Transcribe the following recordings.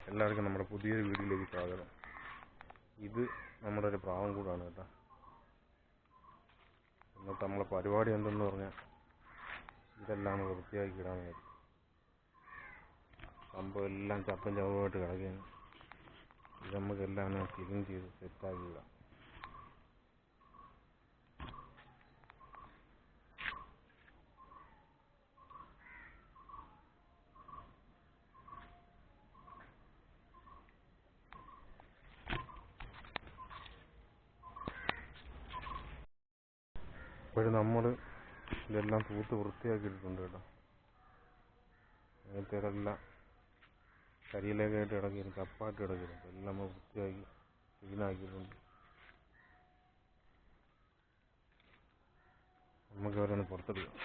എല്ലാവർക്കും നമ്മുടെ പുതിയൊരു വീഡിയോയിലേക്ക് സ്വാഗതം. ഇത് നമ്മുടെ ഒരു പ്രാവും കൂടാണ് കേട്ടോ. ഇന്നത്തെ നമ്മളെ പരിപാടി എന്തെന്ന് പറഞ്ഞാൽ ഇതെല്ലാം വൃത്തിയാക്കി ഇടാൻ വേണ്ടി സംഭവം എല്ലാം ചപ്പും ചവറുമായിട്ട് കിടക്കുകയാണ്. ഇത് നമുക്കെല്ലാം ക്ലീൻ ചെയ്ത് സെറ്റാക്കി ഇടാം. ഇപ്പോഴും നമ്മൾ ഇതെല്ലാം തൂത്ത് വൃത്തിയാക്കിയിട്ടുണ്ട് കേട്ടോ. നേരത്തേതെല്ലാം കരിയിലേക്കായിട്ട് കിടക്കിയിരുന്നു, ചപ്പായിട്ട് കിടക്കിയിരുന്നു. എല്ലാം നമ്മൾ വൃത്തിയാക്കി ക്ലീനാക്കിയിട്ടുണ്ട്. നമുക്ക് അവരൊന്ന് പുറത്തെടുക്കാം.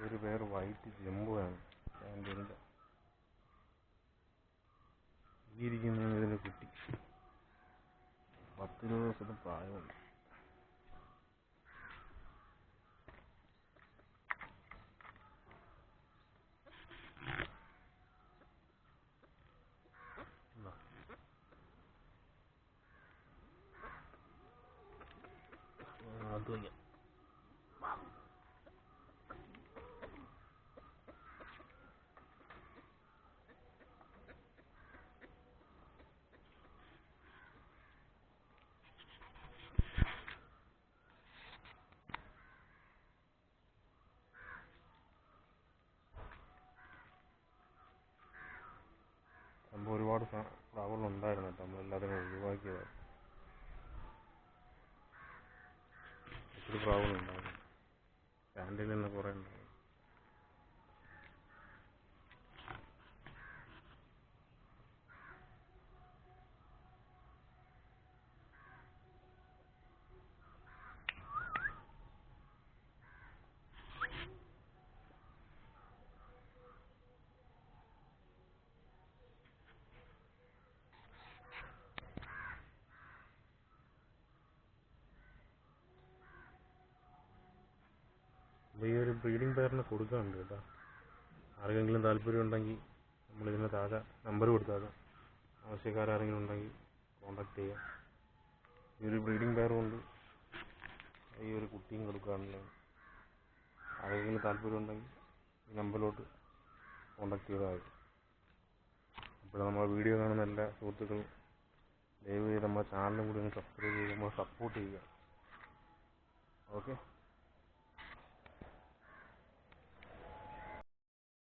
ഒരു പേർ വൈറ്റ് ജമ്പുവാണ് പാൻറ്റിൻ്റെ. ഇരിക്കുന്ന ഇതിൻ്റെ കുട്ടി 10-20 ദിവസത്തെ പ്രായമുണ്ട്. അത് സംഭവം ഒരുപാട് പ്രാവുകളുണ്ടായിരുന്നു കേട്ടോ. നമ്മളെല്ലാവരും ഒഴിവാക്കിയതാണ്. ഒത്തിരി പ്രാവുകളുണ്ടായിരുന്നു. പാൻറ്റിൽ നിന്ന് കുറേ ഉണ്ടായിരുന്നു. അപ്പോൾ ഈ ഒരു ബ്രീഡിംഗ് പെയറിന് കൊടുക്കാറുണ്ട് കേട്ടോ. ആർക്കെങ്കിലും താല്പര്യം ഉണ്ടെങ്കിൽ നമ്മളിതിന് താഴെ നമ്പർ കൊടുത്താൽ ആവശ്യക്കാരെങ്കിലും ഉണ്ടെങ്കിൽ കോൺടാക്ട് ചെയ്യാം. ഈ ഒരു ബ്രീഡിംഗ് പെയറും ഉണ്ട്, ഈ ഒരു കുട്ടിയും കൊടുക്കാറുണ്ട്. ആർക്കെങ്കിലും താല്പര്യം ഉണ്ടെങ്കിൽ ഈ നമ്പറിലോട്ട് കോൺടാക്ട് ചെയ്താൽ മതി. അപ്പോൾ നമ്മുടെ വീഡിയോ കാണുന്ന എല്ലാ സുഹൃത്തുക്കളും ദയവ് ചെയ്ത് നമ്മുടെ ചാനലും കൂടി ഒന്ന് സബ്സ്ക്രൈബ് ചെയ്ത് നമ്മൾ സപ്പോർട്ട് ചെയ്യുക. ഓക്കെ.